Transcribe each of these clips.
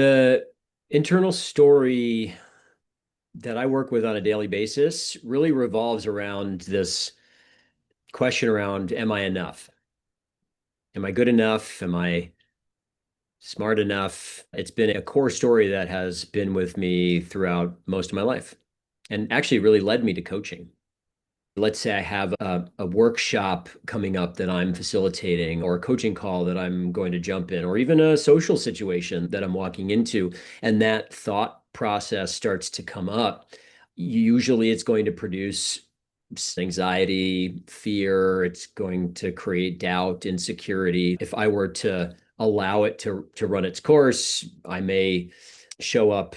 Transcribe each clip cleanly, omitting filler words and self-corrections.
The internal story that I work with on a daily basis really revolves around this question around, am I enough? Am I good enough? Am I smart enough? It's been a core story that has been with me throughout most of my life and actually really led me to coaching. Let's say I have a workshop coming up that I'm facilitating, or a coaching call that I'm going to jump in, or even a social situation that I'm walking into, and that thought process starts to come up. Usually it's going to produce anxiety, fear. It's going to create doubt, insecurity. If I were to allow it to run its course, I may show up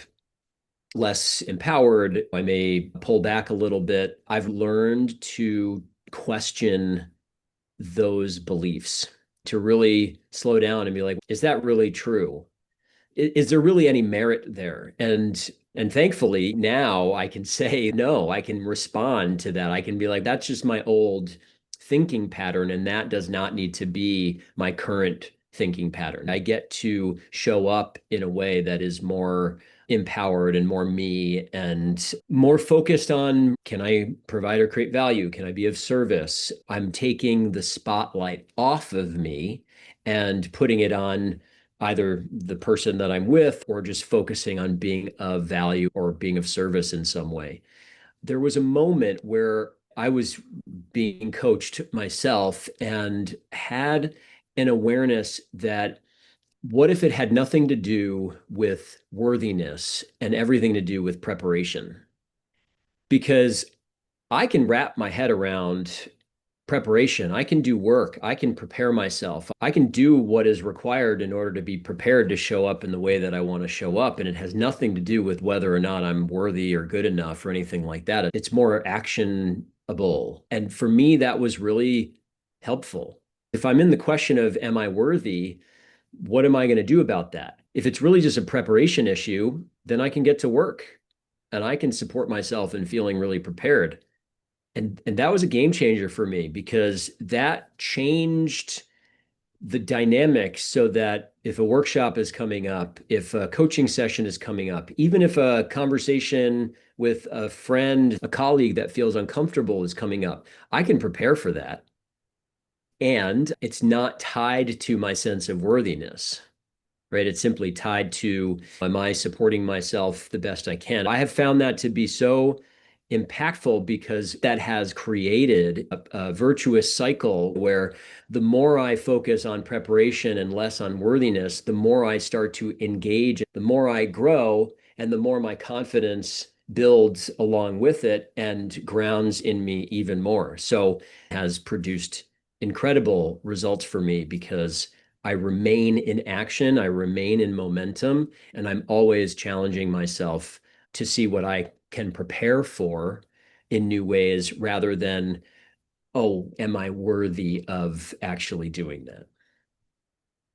less empowered. I may pull back a little bit. I've learned to question those beliefs, to really slow down and be like, is that really true? Is there really any merit there? And thankfully now I can say no, I can respond to that. I can be like, that's just my old thinking pattern, and that does not need to be my current thinking pattern. I get to show up in a way that is more empowered and more me and more focused on, can I provide or create value? Can I be of service? I'm taking the spotlight off of me and putting it on either the person that I'm with, or just focusing on being of value or being of service in some way. There was a moment where I was being coached myself and had an awareness that, what if it had nothing to do with worthiness and everything to do with preparation? Because I can wrap my head around preparation. I can do work. I can prepare myself. I can do what is required in order to be prepared to show up in the way that I want to show up. And it has nothing to do with whether or not I'm worthy or good enough or anything like that. It's more actionable. And for me, that was really helpful. If I'm in the question of, am I worthy? What am I going to do about that? If it's really just a preparation issue, then I can get to work and I can support myself in feeling really prepared. And that was a game changer for me, because that changed the dynamic, so that if a workshop is coming up, if a coaching session is coming up, even if a conversation with a friend, a colleague that feels uncomfortable is coming up, I can prepare for that. And it's not tied to my sense of worthiness, right? It's simply tied to, am I supporting myself the best I can? I have found that to be so impactful, because that has created a virtuous cycle where the more I focus on preparation and less on worthiness, the more I start to engage, the more I grow, and the more my confidence builds along with it and grounds in me even more. So it has produced incredible results for me, because I remain in action, I remain in momentum, and I'm always challenging myself to see what I can prepare for in new ways, rather than, oh, am I worthy of actually doing that?